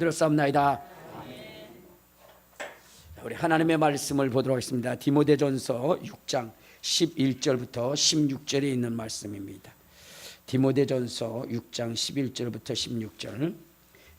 들었사옵나이다. 우리 하나님의 말씀을 보도록 하겠습니다. 디모데전서 6장 11절부터 16절에 있는 말씀입니다. 디모데전서 6장 11절부터 16절.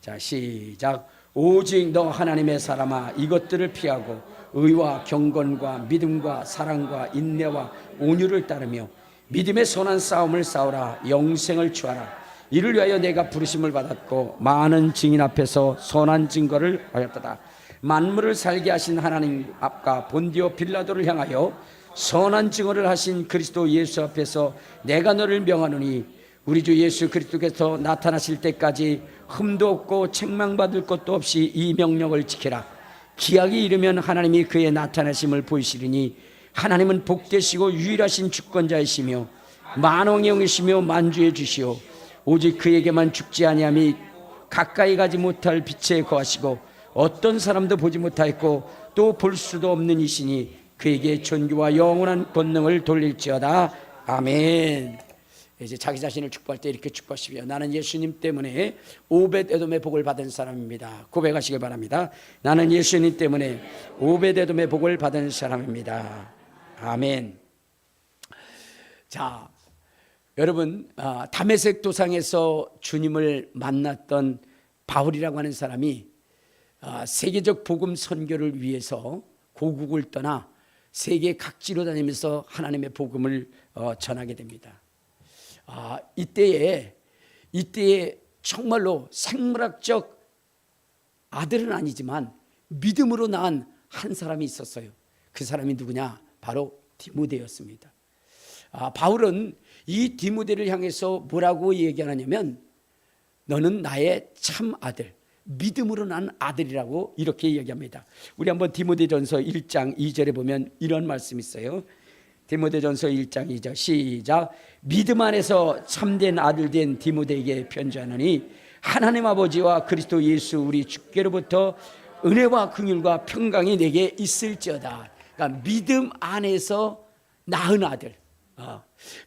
자, 시작. 오직 너 하나님의 사람아, 이것들을 피하고 의와 경건과 믿음과 사랑과 인내와 온유를 따르며 믿음의 선한 싸움을 싸우라. 영생을 취하라. 이를 위하여 내가 부르심을 받았고 많은 증인 앞에서 선한 증거를 하였도다. 만물을 살게 하신 하나님 앞과 본디오 빌라도를 향하여 선한 증언을 하신 그리스도 예수 앞에서 내가 너를 명하노니 우리 주 예수 그리스도께서 나타나실 때까지 흠도 없고 책망받을 것도 없이 이 명령을 지키라. 기약이 이르면 하나님이 그의 나타나심을 보이시리니 하나님은 복되시고 유일하신 주권자이시며 만왕의 영이시며 만주의 주시오. 오직 그에게만 죽지 아니함이 가까이 가지 못할 빛에 거하시고 어떤 사람도 보지 못하였고 또 볼 수도 없는 이시니 그에게 존귀와 영원한 권능을 돌릴지어다. 아멘. 이제 자기 자신을 축복할 때 이렇게 축복하시며 나는 예수님 때문에 오벳에돔의 복을 받은 사람입니다. 고백하시길 바랍니다. 나는 예수님 때문에 오벳에돔의 복을 받은 사람입니다. 아멘. 자, 여러분, 다메섹 도상에서 주님을 만났던 바울이라고 하는 사람이 세계적 복음 선교를 위해서 고국을 떠나 세계 각지로 다니면서 하나님의 복음을 전하게 됩니다. 이때에 정말로 생물학적 아들은 아니지만 믿음으로 낳은 한 사람이 있었어요. 그 사람이 누구냐? 바로 디모데였습니다. 바울은 이 디모데를 향해서 뭐라고 얘기하냐면 너는 나의 참 아들, 믿음으로 난 아들이라고 이렇게 얘기합니다. 우리 한번 디모데전서 1장 2절에 보면 이런 말씀이 있어요. 디모데전서 1장 2절 시작. 믿음 안에서 참된 아들 된 디모데에게 편지하노니 하나님 아버지와 그리스도 예수 우리 주께로부터 은혜와 긍휼과 평강이 내게 있을지어다. 그러니까 믿음 안에서 낳은 아들,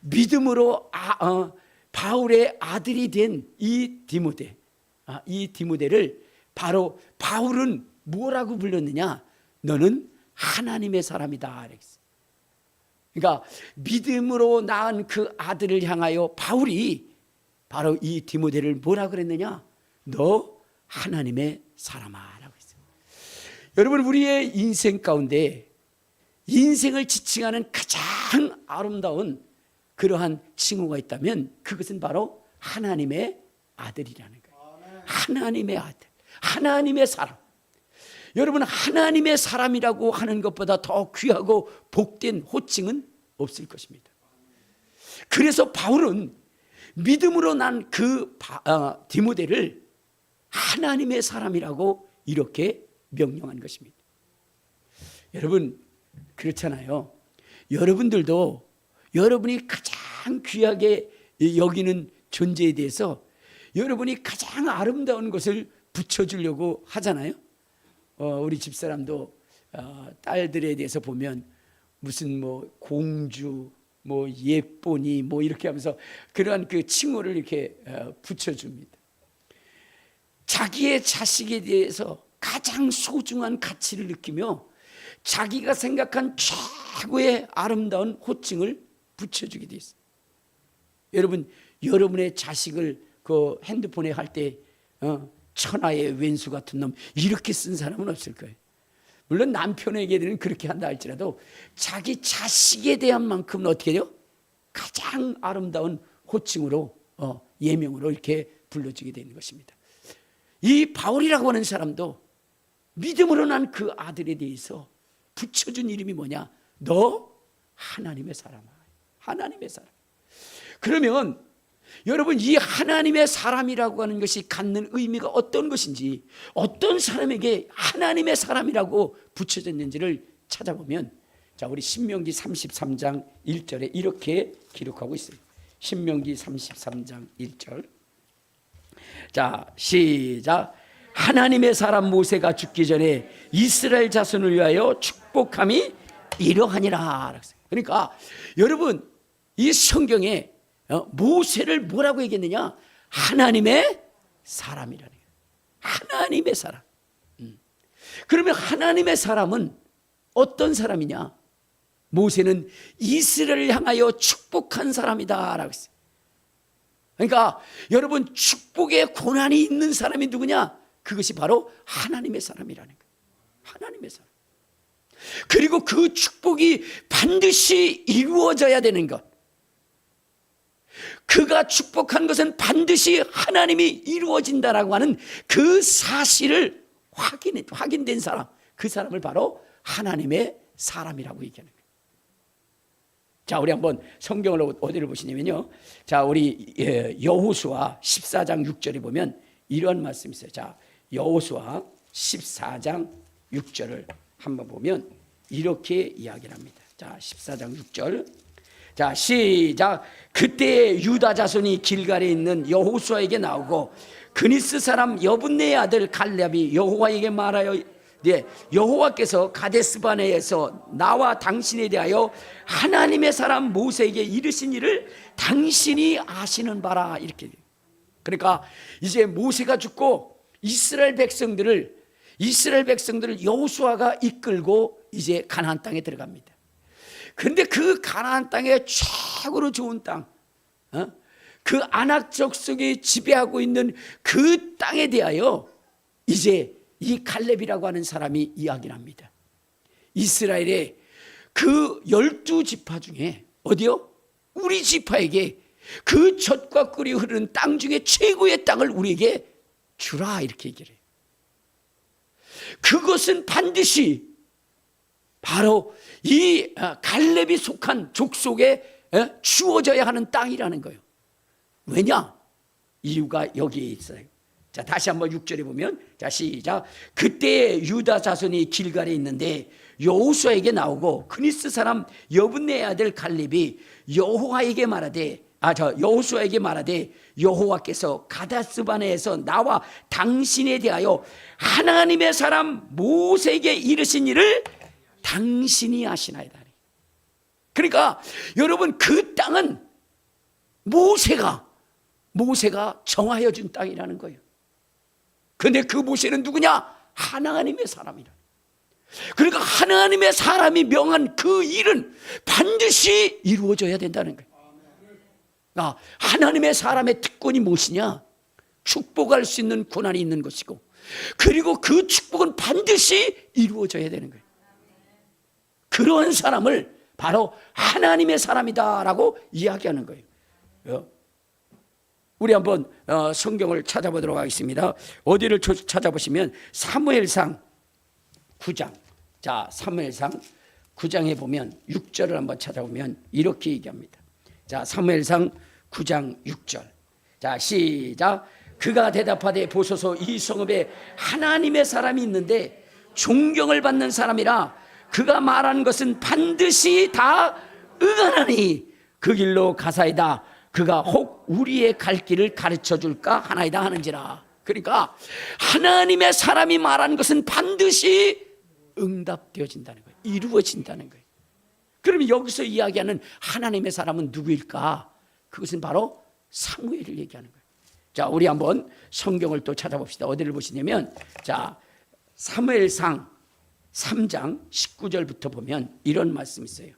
믿음으로 바울의 아들이 된 이 디모데, 이 디모데를 바로 바울은 뭐라고 불렀느냐? 너는 하나님의 사람이다. 그러니까 믿음으로 낳은 그 아들을 향하여 바울이 바로 이 디모데를 뭐라 그랬느냐? 너 하나님의 사람아라고 했어요. 여러분, 우리의 인생 가운데 인생을 지칭하는 가장 아름다운 그러한 칭호가 있다면 그것은 바로 하나님의 아들이라는 거예요. 하나님의 아들, 하나님의 사람. 여러분, 하나님의 사람이라고 하는 것보다 더 귀하고 복된 호칭은 없을 것입니다. 그래서 바울은 믿음으로 난 그 디모데를 하나님의 사람이라고 이렇게 명령한 것입니다. 여러분, 그렇잖아요. 여러분들도 여러분이 가장 귀하게 여기는 존재에 대해서 여러분이 가장 아름다운 것을 붙여주려고 하잖아요. 우리 집사람도 딸들에 대해서 보면 무슨 뭐 공주, 뭐 예쁜이, 뭐 이렇게 하면서 그러한 그 칭호를 이렇게 붙여줍니다. 자기의 자식에 대해서 가장 소중한 가치를 느끼며 자기가 생각한 최고의 아름다운 호칭을 붙여주게 돼 있어요. 여러분, 여러분의 자식을 그 핸드폰에 할 때 천하의 왼수 같은 놈 이렇게 쓴 사람은 없을 거예요. 물론 남편에게는 그렇게 한다 할지라도 자기 자식에 대한 만큼은 어떻게 돼요? 가장 아름다운 호칭으로 예명으로 이렇게 불러주게 되는 것입니다. 이 바울이라고 하는 사람도 믿음으로 난 그 아들에 대해서 붙여준 이름이 뭐냐? 너 하나님의 사람아. 하나님의 사람. 그러면 여러분, 이 하나님의 사람이라고 하는 것이 갖는 의미가 어떤 것인지, 어떤 사람에게 하나님의 사람이라고 붙여졌는지를 찾아보면, 자, 우리 신명기 33장 1절에 이렇게 기록하고 있어요. 신명기 33장 1절. 자, 시작. 하나님의 사람 모세가 죽기 전에 이스라엘 자손을 위하여 축복함이 이러하니라. 그러니까 여러분, 이 성경에 모세를 뭐라고 얘기했느냐? 하나님의 사람이라는 거예요. 하나님의 사람. 그러면 하나님의 사람은 어떤 사람이냐? 모세는 이스라엘을 향하여 축복한 사람이다 라고 했어요. 그러니까 여러분, 축복의 고난이 있는 사람이 누구냐? 그것이 바로 하나님의 사람이라는 거예요. 하나님의 사람. 그리고 그 축복이 반드시 이루어져야 되는 것. 그가 축복한 것은 반드시 하나님이 이루어진다라고 하는 그 사실을 확인된 사람, 그 사람을 바로 하나님의 사람이라고 얘기하는 거예요. 자, 우리 한번 성경을 어디를 보시냐면요, 자, 우리 여호수아 14장 6절에 보면 이런 말씀이 있어요. 자, 여호수아 14장 6절을 한번 보면 이렇게 이야기를 합니다. 자, 14장 6절. 자, 시작. 그때 유다 자손이 길갈에 있는 여호수아에게 나오고 그니스 사람 여분네의 아들 갈렙이 여호와에게 말하여, 여호와께서 가데스바네에서 나와 당신에 대하여 하나님의 사람 모세에게 이르신 일을 당신이 아시는 바라. 이렇게. 그러니까 이제 모세가 죽고 이스라엘 백성들을 여호수아가 이끌고 이제 가나안 땅에 들어갑니다. 그런데 그 가나안 땅의 최고로 좋은 땅, 그 아낙 족속이 지배하고 있는 그 땅에 대하여 이제 이 갈렙이라고 하는 사람이 이야기를 합니다. 이스라엘의 그 12지파 중에 어디요? 우리 지파에게 그 젖과 꿀이 흐르는 땅 중에 최고의 땅을 우리에게 주라, 이렇게 얘기를 해요. 그것은 반드시 바로 이 갈렙이 속한 족속에 주어져야 하는 땅이라는 거예요. 왜냐? 이유가 여기에 있어요. 자, 다시 한번 6절에 보면, 자, 시작. 그때 유다 자손이 길갈에 있는데 여호수아에게 나오고 그니스 사람 여분네의 아들 갈렙이 여호수아에게 말하되 여호와께서 가데스바네에서 나와 당신에 대하여 하나님의 사람 모세에게 이르신 일을 당신이 아시나이다. 그러니까 여러분, 그 땅은 모세가 정하여 준 땅이라는 거예요. 그런데 그 모세는 누구냐? 하나님의 사람이라. 그러니까 하나님의 사람이 명한 그 일은 반드시 이루어져야 된다는 거예요. 하나님의 사람의 특권이 무엇이냐? 축복할 수 있는 권한이 있는 것이고, 그리고 그 축복은 반드시 이루어져야 되는 거예요. 그런 사람을 바로 하나님의 사람이다라고 이야기하는 거예요. 우리 한번 성경을 찾아보도록 하겠습니다. 어디를 찾아보시면 사무엘상 9장. 자, 사무엘상 9장에 보면 6절을 한번 찾아보면 이렇게 얘기합니다. 자, 사무엘상 9장 6절. 자, 시작. 그가 대답하되 보소서, 이 성읍에 하나님의 사람이 있는데 존경을 받는 사람이라 그가 말하는 것은 반드시 다 응하나니 그 길로 가사이다. 그가 혹 우리의 갈 길을 가르쳐 줄까 하나이다 하는지라. 그러니까 하나님의 사람이 말하는 것은 반드시 응답되어진다는 거예요. 이루어진다는 거예요. 그러면 여기서 이야기하는 하나님의 사람은 누구일까? 그것은 바로 사무엘을 얘기하는 거예요. 자, 우리 한번 성경을 또 찾아봅시다. 어디를 보시냐면, 자, 사무엘상 3장 19절부터 보면 이런 말씀이 있어요.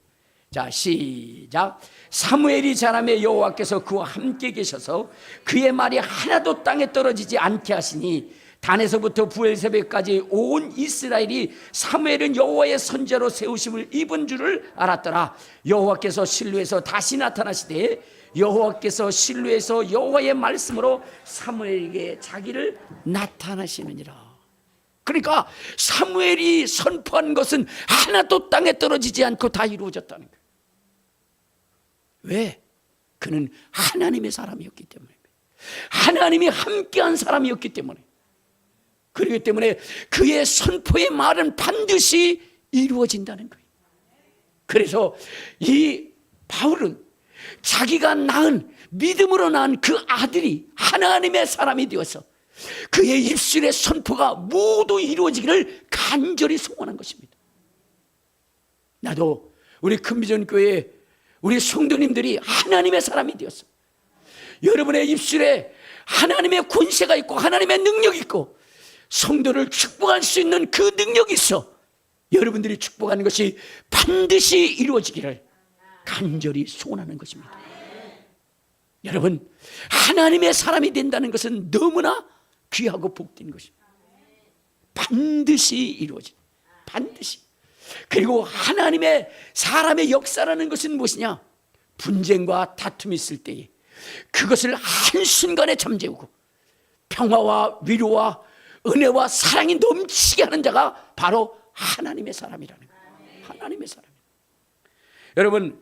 자, 시작. 사무엘이 자라매 여호와께서 그와 함께 계셔서 그의 말이 하나도 땅에 떨어지지 않게 하시니 단에서부터 부엘세바까지 온 이스라엘이 사무엘은 여호와의 선지자로 세우심을 입은 줄을 알았더라. 여호와께서 실로에서 다시 나타나시되 여호와께서 실로에서 여호와의 말씀으로 사무엘에게 자기를 나타나시느니라. 그러니까 사무엘이 선포한 것은 하나도 땅에 떨어지지 않고 다 이루어졌다는 거예요. 왜? 그는 하나님의 사람이었기 때문에, 하나님이 함께한 사람이었기 때문에, 그렇기 때문에 그의 선포의 말은 반드시 이루어진다는 거예요. 그래서 이 바울은 자기가 낳은, 믿음으로 낳은 그 아들이 하나님의 사람이 되어서 그의 입술의 선포가 모두 이루어지기를 간절히 소원한 것입니다. 나도 우리 큰비전 교회 우리 성도님들이 하나님의 사람이 되었어. 여러분의 입술에 하나님의 권세가 있고 하나님의 능력이 있고 성도를 축복할 수 있는 그 능력이 있어. 여러분들이 축복하는 것이 반드시 이루어지기를 간절히 소원하는 것입니다. 여러분, 하나님의 사람이 된다는 것은 너무나 귀하고 복된 것입니다. 반드시 이루어진, 반드시. 그리고 하나님의 사람의 역사라는 것은 무엇이냐? 분쟁과 다툼이 있을 때에 그것을 한순간에 잠재우고 평화와 위로와 은혜와 사랑이 넘치게 하는 자가 바로 하나님의 사람이라는 거예요. 하나님의 사람. 여러분,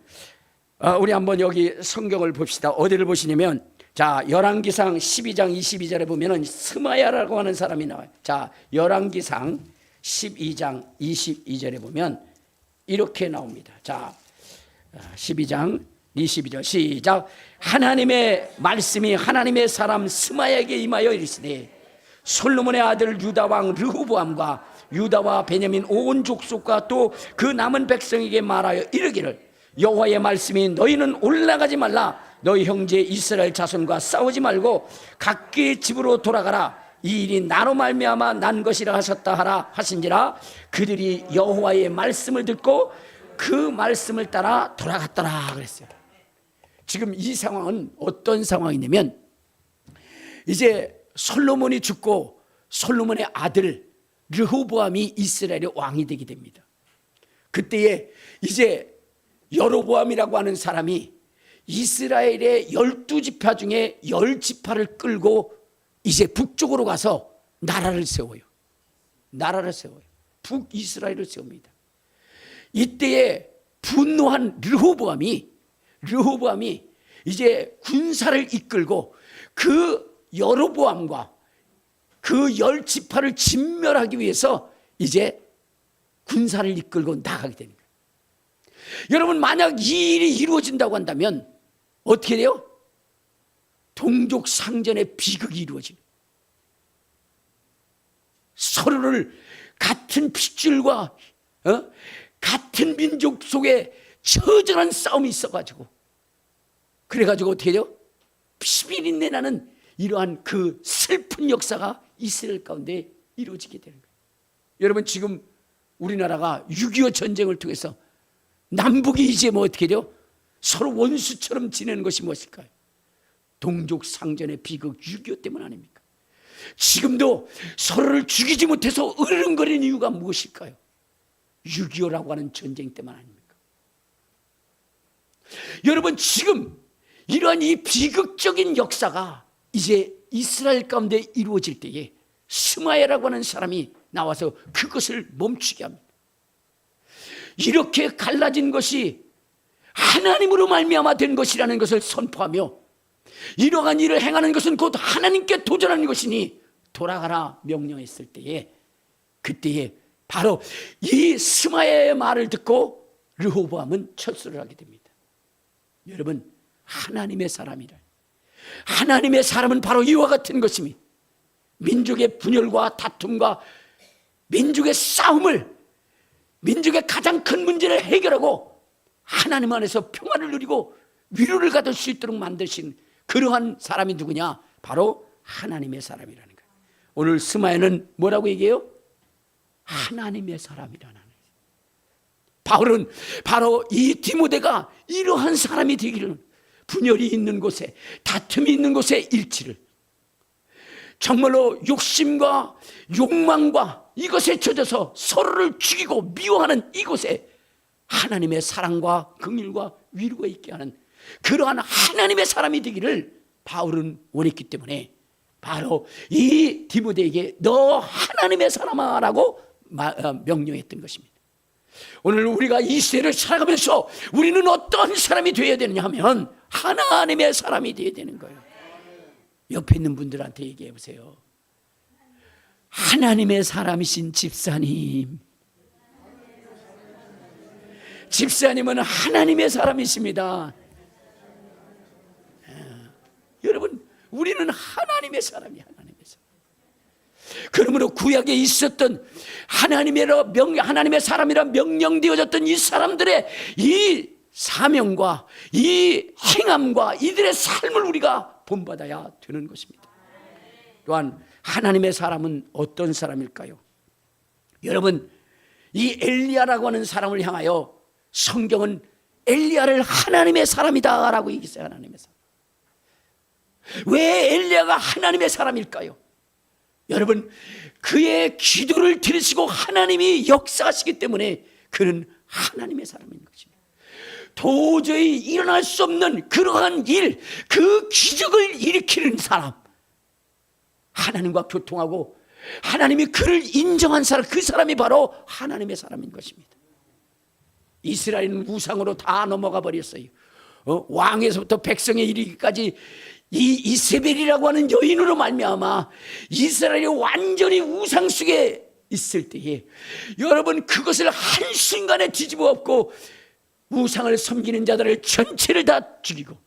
우리 한번 여기 성경을 봅시다. 어디를 보시냐면, 자, 열왕기상 12장 22절에 보면은 스마야라고 하는 사람이 나와요. 자, 열왕기상 12장 22절에 보면 이렇게 나옵니다. 자, 12장 22절 시작. 하나님의 말씀이 하나님의 사람 스마야에게 임하여 이르시되 솔로몬의 아들 유다 왕 르호보암과 유다와 베냐민 온 족속과 또 그 남은 백성에게 말하여 이르기를 여호와의 말씀이 너희는 올라가지 말라. 너희 형제 이스라엘 자손과 싸우지 말고 각기 집으로 돌아가라. 이 일이 나로 말미암아 난 것이라 하셨다 하라 하신지라. 그들이 여호와의 말씀을 듣고 그 말씀을 따라 돌아갔더라 그랬어요. 지금 이 상황은 어떤 상황이냐면, 이제 솔로몬이 죽고 솔로몬의 아들 르호보암이 이스라엘의 왕이 되게 됩니다. 그때에 이제 여로보암이라고 하는 사람이 이스라엘의 12지파 중에 10지파를 끌고 이제 북쪽으로 가서 나라를 세워요. 나라를 세워요. 북이스라엘을 세웁니다. 이때에 분노한 르호보암이 이제 군사를 이끌고 그 여로보암과 그 10지파를 진멸하기 위해서 이제 군사를 이끌고 나가게 되는 거예요. 여러분, 만약 이 일이 이루어진다고 한다면 어떻게 돼요? 동족 상전의 비극이 이루어지는, 서로를 같은 핏줄과 같은 민족 속에 처절한 싸움이 있어가지고, 그래가지고 어떻게 돼요? 피비린내 나는 이러한 그 슬픈 역사가 이스라엘 가운데 이루어지게 되는 거예요. 여러분, 지금 우리나라가 6.25 전쟁을 통해서 남북이 이제 뭐 어떻게 돼요? 서로 원수처럼 지내는 것이 무엇일까요? 동족 상전의 비극 6.25 때문 아닙니까? 지금도 서로를 죽이지 못해서 으르렁거리는 이유가 무엇일까요? 6.25라고 하는 전쟁 때문 아닙니까? 여러분, 지금 이러한 이 비극적인 역사가 이제 이스라엘 가운데 이루어질 때에 스마야라고 하는 사람이 나와서 그것을 멈추게 합니다. 이렇게 갈라진 것이 하나님으로 말미암아 된 것이라는 것을 선포하며, 이러한 일을 행하는 것은 곧 하나님께 도전하는 것이니 돌아가라 명령했을 때에, 그때에 바로 이 스마야의 말을 듣고 르호보암은 철수를 하게 됩니다. 여러분, 하나님의 사람이라, 하나님의 사람은 바로 이와 같은 것입니다. 민족의 분열과 다툼과 민족의 싸움을, 민족의 가장 큰 문제를 해결하고 하나님 안에서 평화를 누리고 위로를 받을 수 있도록 만드신 그러한 사람이 누구냐? 바로 하나님의 사람이라는 거예요. 오늘 스마야는 뭐라고 얘기해요? 하나님의 사람이라는 거예요. 바울은 바로 이 디모데가 이러한 사람이 되기를, 분열이 있는 곳에, 다툼이 있는 곳에 일치를, 정말로 욕심과 욕망과 이것에 젖어서 서로를 죽이고 미워하는 이곳에 하나님의 사랑과 긍휼과 위로가 있게 하는 그러한 하나님의 사람이 되기를 바울은 원했기 때문에 바로 이 디모데에게 너 하나님의 사람아라고 명령했던 것입니다. 오늘 우리가 이 시대를 살아가면서 우리는 어떤 사람이 되어야 되느냐 하면 하나님의 사람이 되어야 되는 거예요. 옆에 있는 분들한테 얘기해 보세요. 하나님의 사람이신 집사님, 집사님은 하나님의 사람이십니다. 여러분, 우리는 하나님의 사람이야. 하나님의 사람. 그러므로 구약에 있었던 하나님의 사람이라 명령되어졌던 이 사람들의 이 사명과 이 행함과 이들의 삶을 우리가 본받아야 되는 것입니다. 또한 하나님의 사람은 어떤 사람일까요? 여러분, 이 엘리야라고 하는 사람을 향하여 성경은 엘리야를 하나님의 사람이다 라고 얘기했어요. 하나님의 사람. 왜 엘리야가 하나님의 사람일까요? 여러분, 그의 기도를 들으시고 하나님이 역사하시기 때문에 그는 하나님의 사람인 것입니다. 도저히 일어날 수 없는 그러한 일, 그 기적을 일으키는 사람, 하나님과 교통하고 하나님이 그를 인정한 사람, 그 사람이 바로 하나님의 사람인 것입니다. 이스라엘은 우상으로 다 넘어가 버렸어요. 왕에서부터 백성에 이르기까지 이 이세벨이라고 하는 여인으로 말미암아 이스라엘이 완전히 우상 속에 있을 때에 여러분, 그것을 한순간에 뒤집어 엎고 우상을 섬기는 자들을 전체를 다 죽이고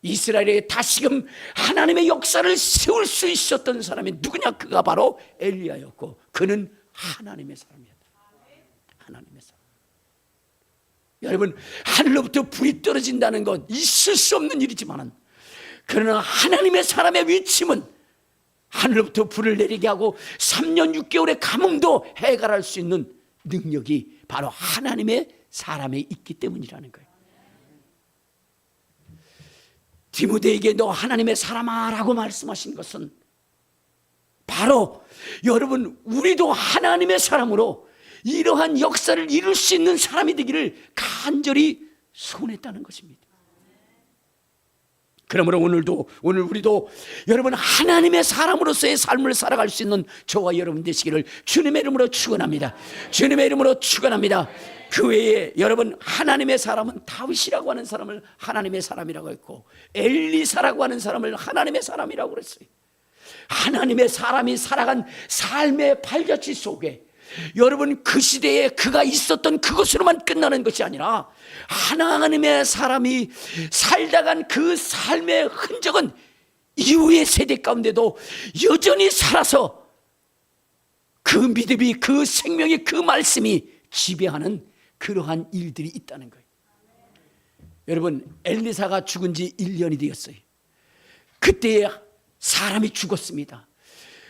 이스라엘에 다시금 하나님의 역사를 세울 수 있었던 사람이 누구냐? 그가 바로 엘리야였고 그는 하나님의 사람이었다. 하나님의 사람. 여러분, 하늘로부터 불이 떨어진다는 건 있을 수 없는 일이지만 그러나 하나님의 사람의 위침은 하늘로부터 불을 내리게 하고 3년 6개월의 가뭄도 해결할 수 있는 능력이 바로 하나님의 사람에 있기 때문이라는 거예요. 디모데에게 너 하나님의 사람아 라고 말씀하신 것은 바로 여러분, 우리도 하나님의 사람으로 이러한 역사를 이룰 수 있는 사람이 되기를 간절히 소원했다는 것입니다. 그러므로 오늘 우리도 여러분 하나님의 사람으로서의 삶을 살아갈 수 있는 저와 여러분 되시기를 주님의 이름으로 축원합니다. 주님의 이름으로 축원합니다. 그 외에 여러분, 하나님의 사람은 다윗이라고 하는 사람을 하나님의 사람이라고 했고 엘리사라고 하는 사람을 하나님의 사람이라고 그랬어요. 하나님의 사람이 살아간 삶의 발자취 속에 여러분, 그 시대에 그가 있었던 그것으로만 끝나는 것이 아니라 하나님의 사람이 살다간 그 삶의 흔적은 이후의 세대 가운데도 여전히 살아서 그 믿음이, 그 생명이, 그 말씀이 지배하는 그러한 일들이 있다는 거예요. 여러분, 엘리사가 죽은 지 1년이 되었어요. 그때에 사람이 죽었습니다.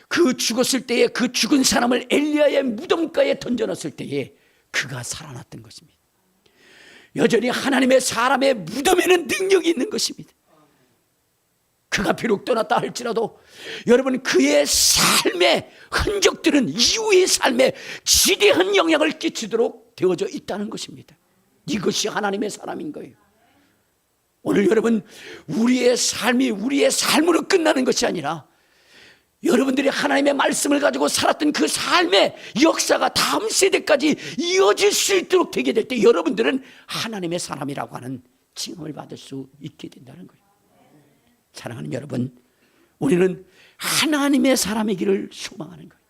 그 죽었을 때에 그 죽은 사람을 엘리야의 무덤가에 던져놨을 때에 그가 살아났던 것입니다. 여전히 하나님의 사람의 무덤에는 능력이 있는 것입니다. 그가 비록 떠났다 할지라도 여러분, 그의 삶의 흔적들은 이후의 삶에 지대한 영향을 끼치도록 되어져 있다는 것입니다. 이것이 하나님의 사람인 거예요. 오늘 여러분, 우리의 삶이 우리의 삶으로 끝나는 것이 아니라 여러분들이 하나님의 말씀을 가지고 살았던 그 삶의 역사가 다음 세대까지 이어질 수 있도록 되게 될 때 여러분들은 하나님의 사람이라고 하는 칭함을 받을 수 있게 된다는 거예요. 사랑하는 여러분, 우리는 하나님의 사람이기를 소망하는 거예요.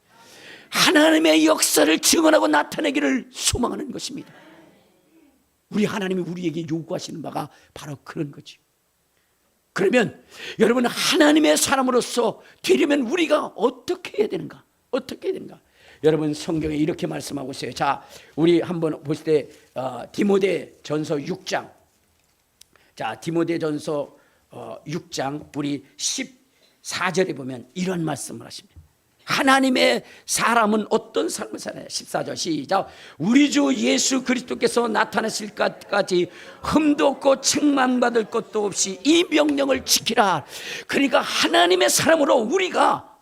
하나님의 역사를 증언하고 나타내기를 소망하는 것입니다. 우리 하나님이 우리에게 요구하시는 바가 바로 그런 거죠. 그러면 여러분, 하나님의 사람으로서 되려면 우리가 어떻게 해야 되는가? 어떻게 해야 되는가? 여러분, 성경에 이렇게 말씀하고 있어요. 자, 우리 한번 보실 때 디모데전서 6장. 자, 디모데전서 6장 우리 14절에 보면 이런 말씀을 하십니다. 하나님의 사람은 어떤 삶을 살아요? 14절 시작. 우리 주 예수 그리스도께서 나타나실 것까지 흠도 없고 책망받을 것도 없이 이 명령을 지키라. 그러니까 하나님의 사람으로 우리가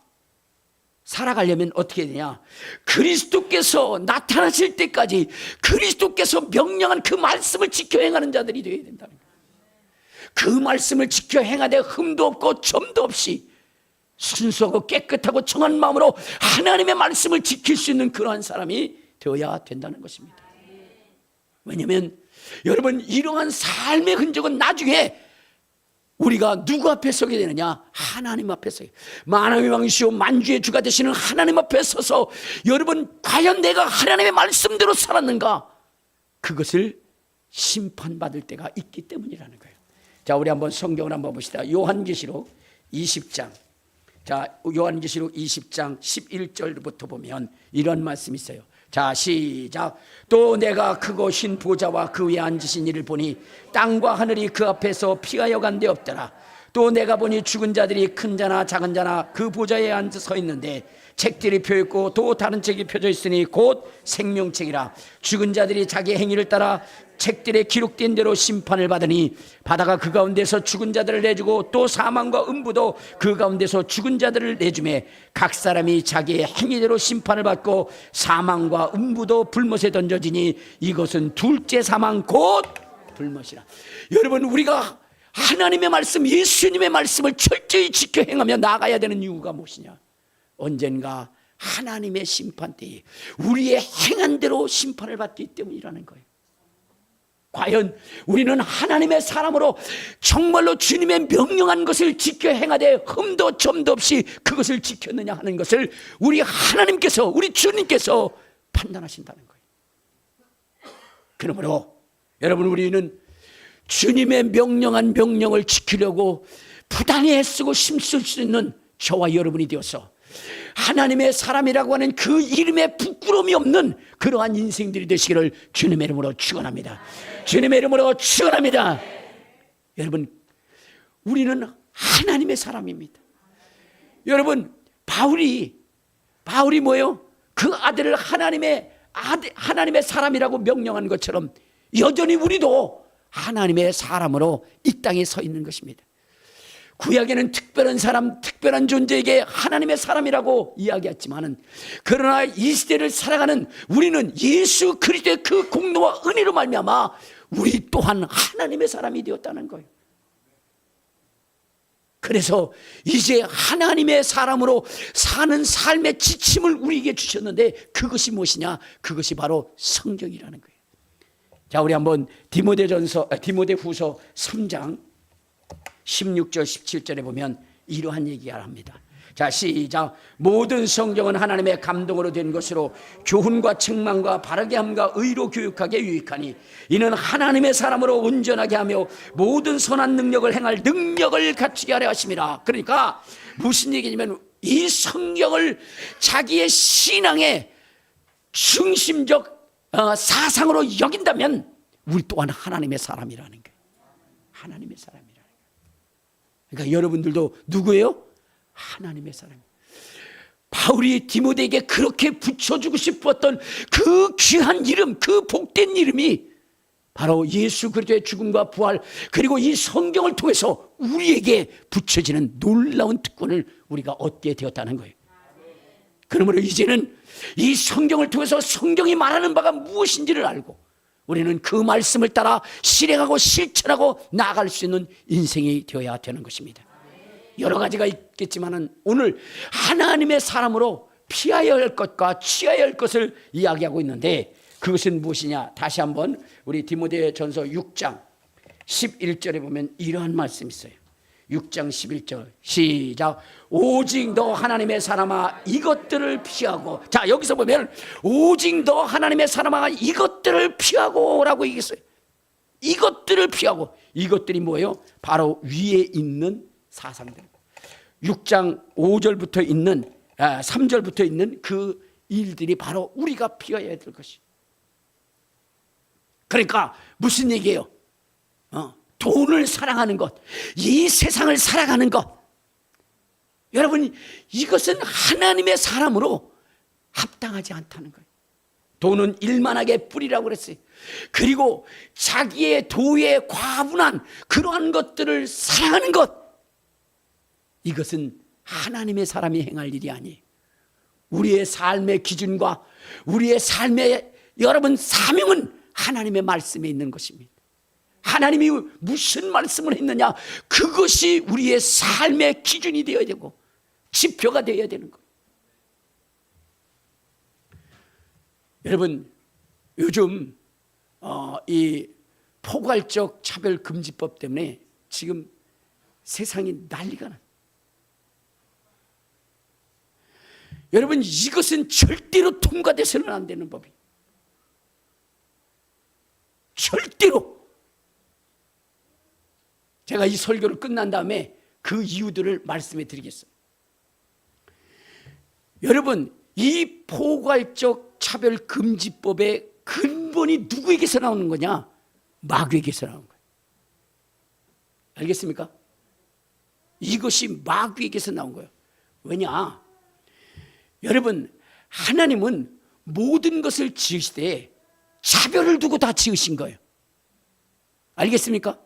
살아가려면 어떻게 해야 되냐? 그리스도께서 나타나실 때까지 그리스도께서 명령한 그 말씀을 지켜 행하는 자들이 되어야 된다는 거예요. 그 말씀을 지켜 행하되 흠도 없고 점도 없이 순수하고 깨끗하고 정한 마음으로 하나님의 말씀을 지킬 수 있는 그러한 사람이 되어야 된다는 것입니다. 왜냐하면 여러분, 이러한 삶의 흔적은 나중에 우리가 누구 앞에 서게 되느냐? 하나님 앞에 서게. 만왕의 왕이시오 만주의 주가 되시는 하나님 앞에 서서 여러분, 과연 내가 하나님의 말씀대로 살았는가? 그것을 심판받을 때가 있기 때문이라는 거예요. 자, 우리 한번 성경을 한번 봅시다. 요한계시록 20장. 자, 요한계시록 20장 11절부터 보면 이런 말씀이 있어요. 자, 시작. 또 내가 크고 흰 보좌와 그 위에 앉으신 이를 보니 땅과 하늘이 그 앞에서 피하여 간 데 없더라. 또 내가 보니 죽은 자들이 큰 자나 작은 자나 그 보좌에 앉아 서 있는데 책들이 펴있고 또 다른 책이 펴져 있으니 곧 생명책이라. 죽은 자들이 자기 행위를 따라 책들에 기록된 대로 심판을 받으니 바다가 그 가운데서 죽은 자들을 내주고 또 사망과 음부도 그 가운데서 죽은 자들을 내주매 각 사람이 자기의 행위대로 심판을 받고 사망과 음부도 불못에 던져지니 이것은 둘째 사망 곧 불못이라. 여러분, 우리가 하나님의 말씀, 예수님의 말씀을 철저히 지켜 행하며 나가야 되는 이유가 무엇이냐? 언젠가 하나님의 심판대에 우리의 행한 대로 심판을 받기 때문이라는 거예요. 과연 우리는 하나님의 사람으로 정말로 주님의 명령한 것을 지켜 행하되 흠도 점도 없이 그것을 지켰느냐 하는 것을 우리 하나님께서, 우리 주님께서 판단하신다는 거예요. 그러므로 여러분, 우리는 주님의 명령한 명령을 지키려고 부단히 애쓰고 힘쓸 수 있는 저와 여러분이 되어서 하나님의 사람이라고 하는 그 이름에 부끄러움이 없는 그러한 인생들이 되시기를 주님의 이름으로 축원합니다. 주님의 이름으로 축원합니다. 여러분, 우리는 하나님의 사람입니다. 여러분, 바울이 뭐예요? 그 아들을 하나님의 사람이라고 명령한 것처럼 여전히 우리도 하나님의 사람으로 이 땅에 서 있는 것입니다. 구약에는 특별한 사람, 특별한 존재에게 하나님의 사람이라고 이야기했지만은, 그러나 이 시대를 살아가는 우리는 예수 그리스도의 그 공로와 은혜로 말미암아 우리 또한 하나님의 사람이 되었다는 거예요. 그래서 이제 하나님의 사람으로 사는 삶의 지침을 우리에게 주셨는데 그것이 무엇이냐? 그것이 바로 성경이라는 거예요. 자, 우리 한번 디모데후서 3장 16절 17절에 보면 이러한 얘기를 합니다. 자, 시작. 모든 성경은 하나님의 감동으로 된 것으로 교훈과 책망과 바르게 함과 의로 교육하게 유익하니 이는 하나님의 사람으로 온전하게 하며 모든 선한 능력을 행할 능력을 갖추게 하려 하심이라. 그러니까 무슨 얘기냐면 이 성경을 자기의 신앙의 중심적 사상으로 여긴다면 우리 또한 하나님의 사람이라는 거예요. 하나님의 사람이라는 거예요. 그러니까 여러분들도 누구예요? 하나님의 사람. 바울이 디모데에게 그렇게 붙여주고 싶었던 그 귀한 이름, 그 복된 이름이 바로 예수 그리스도의 죽음과 부활, 그리고 이 성경을 통해서 우리에게 붙여지는 놀라운 특권을 우리가 얻게 되었다는 거예요. 그러므로 이제는 이 성경을 통해서 성경이 말하는 바가 무엇인지를 알고 우리는 그 말씀을 따라 실행하고 실천하고 나아갈 수 있는 인생이 되어야 되는 것입니다. 여러 가지가 있겠지만은 오늘 하나님의 사람으로 피하여야 할 것과 취하여야 할 것을 이야기하고 있는데 그것은 무엇이냐? 다시 한번 우리 디모데전서 6장 11절에 보면 이러한 말씀이 있어요. 6장 11절 시작. 오직 너 하나님의 사람아 이것들을 피하고. 자, 여기서 보면 오직 너 하나님의 사람아 이것들을 피하고 라고 얘기했어요. 이것들을 피하고. 이것들이 뭐예요? 바로 위에 있는 사상들. 6장 5절부터 있는 3절부터 있는 그 일들이 바로 우리가 피해야 될 것이. 그러니까 무슨 얘기예요? 돈을 사랑하는 것, 이 세상을 살아가는 것. 여러분, 이것은 하나님의 사람으로 합당하지 않다는 거예요. 돈은 일만하게 뿌리라고 그랬어요. 그리고 자기의 도에 과분한 그러한 것들을 사랑하는 것, 이것은 하나님의 사람이 행할 일이 아니에요. 우리의 삶의 기준과 우리의 삶의 여러분 사명은 하나님의 말씀에 있는 것입니다. 하나님이 무슨 말씀을 했느냐, 그것이 우리의 삶의 기준이 되어야 되고 지표가 되어야 되는 거예요. 여러분, 요즘 이 포괄적 차별금지법 때문에 지금 세상이 난리가 나요. 여러분, 이것은 절대로 통과돼서는 안 되는 법이에요. 절대로. 제가 이 설교를 끝난 다음에 그 이유들을 말씀해 드리겠습니다. 여러분, 이 포괄적 차별금지법의 근본이 누구에게서 나오는 거냐? 마귀에게서 나오는 거예요. 알겠습니까? 이것이 마귀에게서 나온 거예요. 왜냐? 여러분, 하나님은 모든 것을 지으시되 차별을 두고 다 지으신 거예요. 알겠습니까?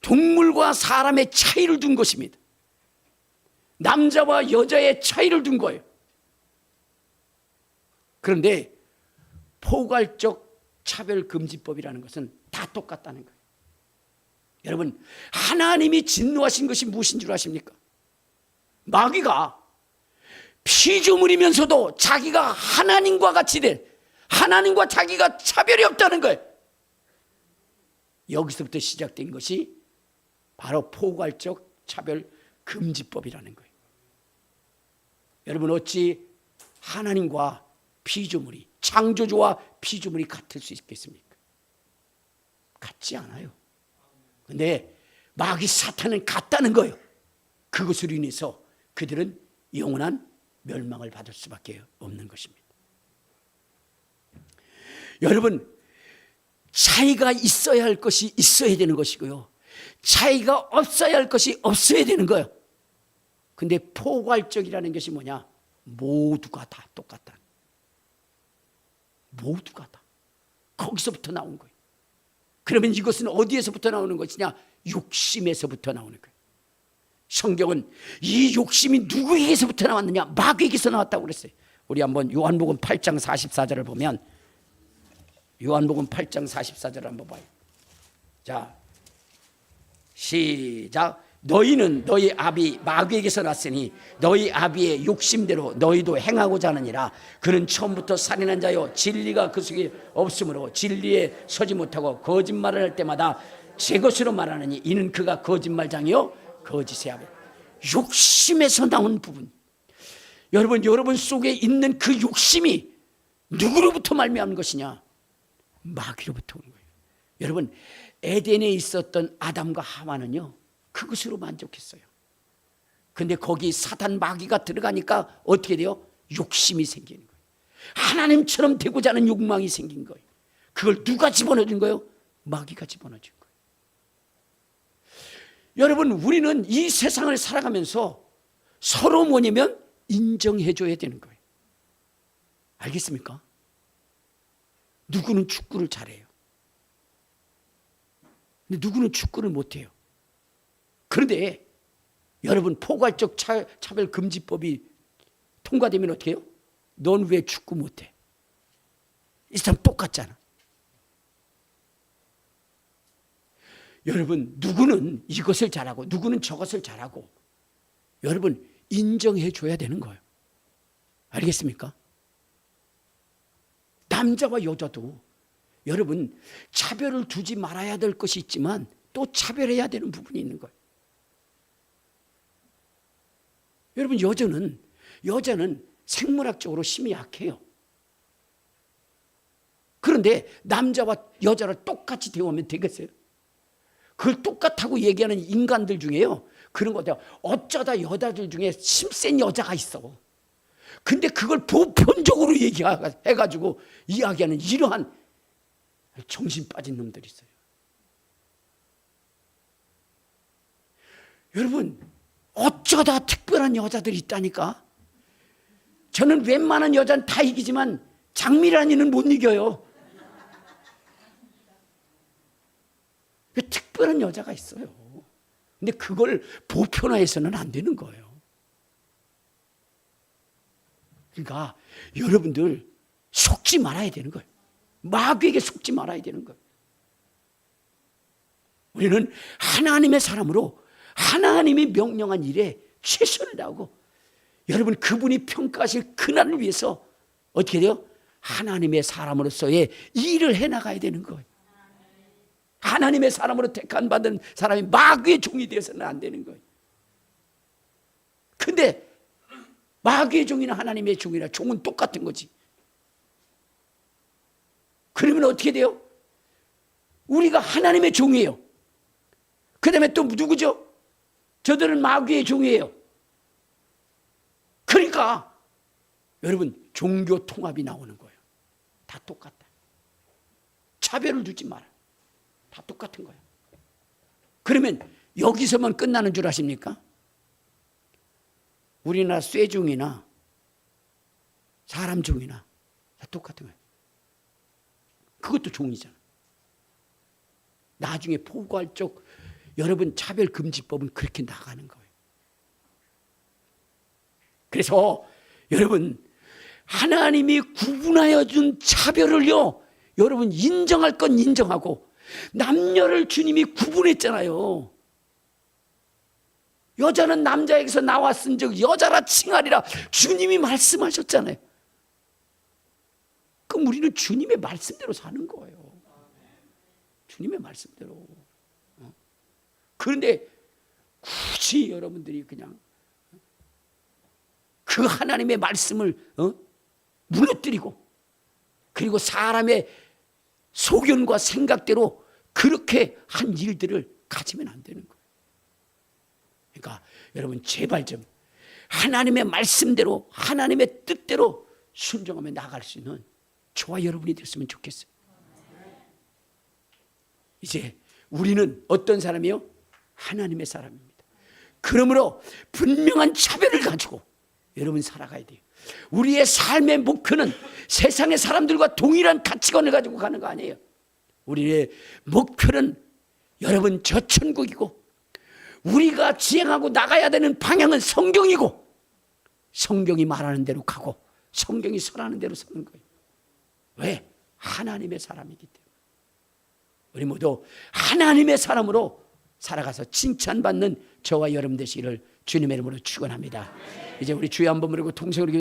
동물과 사람의 차이를 둔 것입니다. 남자와 여자의 차이를 둔 거예요. 그런데 포괄적 차별금지법이라는 것은 다 똑같다는 거예요. 여러분, 하나님이 진노하신 것이 무엇인 줄 아십니까? 마귀가 피조물이면서도 자기가 하나님과 같이 된, 하나님과 자기가 차별이 없다는 거예요. 여기서부터 시작된 것이 바로 포괄적 차별금지법이라는 거예요. 여러분, 어찌 하나님과 피조물이, 창조주와 피조물이 같을 수 있겠습니까? 같지 않아요. 근데 마귀 사탄은 같다는 거예요. 그것으로 인해서 그들은 영원한 멸망을 받을 수밖에 없는 것입니다. 여러분, 차이가 있어야 할 것이 있어야 되는 것이고요, 차이가 없어야 할 것이 없어야 되는 거예요. 근데 포괄적이라는 것이 뭐냐? 모두가 다 똑같다. 모두가 다. 거기서부터 나온 거예요. 그러면 이것은 어디에서부터 나오는 것이냐? 욕심에서부터 나오는 거예요. 성경은 이 욕심이 누구에게서부터 나왔느냐? 마귀에게서 나왔다고 그랬어요. 우리 한번 요한복음 8장 44절을 보면, 요한복음 8장 44절을 한번 봐요. 자, 시작. 너희는 너희 아비 마귀에게서 났으니 너희 아비의 욕심대로 너희도 행하고자 하느니라. 그는 처음부터 살인한 자요, 진리가 그 속에 없으므로 진리에 서지 못하고 거짓말을 할 때마다 제 것으로 말하느니 이는 그가 거짓말장이요 거짓의 아비. 욕심에서 나온 부분. 여러분 속에 있는 그 욕심이 누구로부터 말미암은 것이냐? 마귀로부터 오는 거예요. 여러분, 에덴에 있었던 아담과 하와는요, 그것으로 만족했어요. 근데 거기 사탄 마귀가 들어가니까 어떻게 돼요? 욕심이 생기는 거예요. 하나님처럼 되고자 하는 욕망이 생긴 거예요. 그걸 누가 집어넣은 거예요? 마귀가 집어넣은 거예요. 여러분, 우리는 이 세상을 살아가면서 서로 뭐냐면 인정해줘야 되는 거예요. 알겠습니까? 누구는 축구를 잘해요. 근데 누구는 축구를 못해요. 그런데 여러분, 포괄적 차별금지법이 통과되면 어떻게 해요? 넌 왜 축구 못해? 이 사람 똑같잖아. 여러분, 누구는 이것을 잘하고 누구는 저것을 잘하고, 여러분, 인정해 줘야 되는 거예요. 알겠습니까? 남자와 여자도 여러분, 차별을 두지 말아야 될 것이 있지만 또 차별해야 되는 부분이 있는 거예요. 여러분, 여자는 생물학적으로 힘이 약해요. 그런데 남자와 여자를 똑같이 대우하면 되겠어요? 그걸 똑같다고 얘기하는 인간들 중에요, 그런 거죠. 어쩌다 여자들 중에 힘센 여자가 있어. 근데 그걸 보편적으로 얘기해가지고 이야기하는 이러한 정신 빠진 놈들이 있어요. 여러분, 어쩌다 특별한 여자들이 있다니까. 저는 웬만한 여자는 다 이기지만 장미란이는 못 이겨요. 특별한 여자가 있어요. 근데 그걸 보편화해서는 안 되는 거예요. 그러니까 여러분들 속지 말아야 되는 거예요. 마귀에게 속지 말아야 되는 거예요. 우리는 하나님의 사람으로 하나님이 명령한 일에 최선을 다하고, 여러분, 그분이 평가하실 그날을 위해서 어떻게 돼요? 하나님의 사람으로서의 일을 해나가야 되는 거예요. 하나님의 사람으로 택한 받은 사람이 마귀의 종이 되어서는 안 되는 거예요. 근데 마귀의 종이나 하나님의 종이나 종은 똑같은 거지. 그러면 어떻게 돼요? 우리가 하나님의 종이에요. 그 다음에 또 누구죠? 저들은 마귀의 종이에요. 그러니까 여러분, 종교 통합이 나오는 거예요. 다 똑같다. 차별을 두지 마라. 다 똑같은 거예요. 그러면 여기서만 끝나는 줄 아십니까? 우리나라 쇠종이나 사람 종이나 다 똑같은 거예요. 그것도 종이잖아. 나중에 포괄적 여러분 차별금지법은 그렇게 나가는 거예요. 그래서 여러분 하나님이 구분하여 준 차별을요, 여러분 인정할 건 인정하고, 남녀를 주님이 구분했잖아요. 여자는 남자에게서 나왔은 즉 여자라 칭하리라 주님이 말씀하셨잖아요. 그럼 우리는 주님의 말씀대로 사는 거예요. 주님의 말씀대로. 그런데 굳이 여러분들이 그냥 그 하나님의 말씀을 무너뜨리고, 그리고 사람의 소견과 생각대로 그렇게 한 일들을 가지면 안 되는 거예요. 그러니까 여러분 제발 좀 하나님의 말씀대로, 하나님의 뜻대로 순종하며 나갈 수 있는 저와 여러분이 됐으면 좋겠어요. 이제 우리는 어떤 사람이요? 하나님의 사람입니다. 그러므로 분명한 차별을 가지고 여러분 살아가야 돼요. 우리의 삶의 목표는 세상의 사람들과 동일한 가치관을 가지고 가는 거 아니에요. 우리의 목표는 여러분 저 천국이고, 우리가 지향하고 나가야 되는 방향은 성경이고, 성경이 말하는 대로 가고 성경이 설하는 대로 서는 거예요. 왜? 하나님의 사람이기 때문에. 우리 모두 하나님의 사람으로 살아가서 칭찬받는 저와 여러분 되시기를 주님의 이름으로 축원합니다. 이제 우리 주여 한번 부르고 통성으로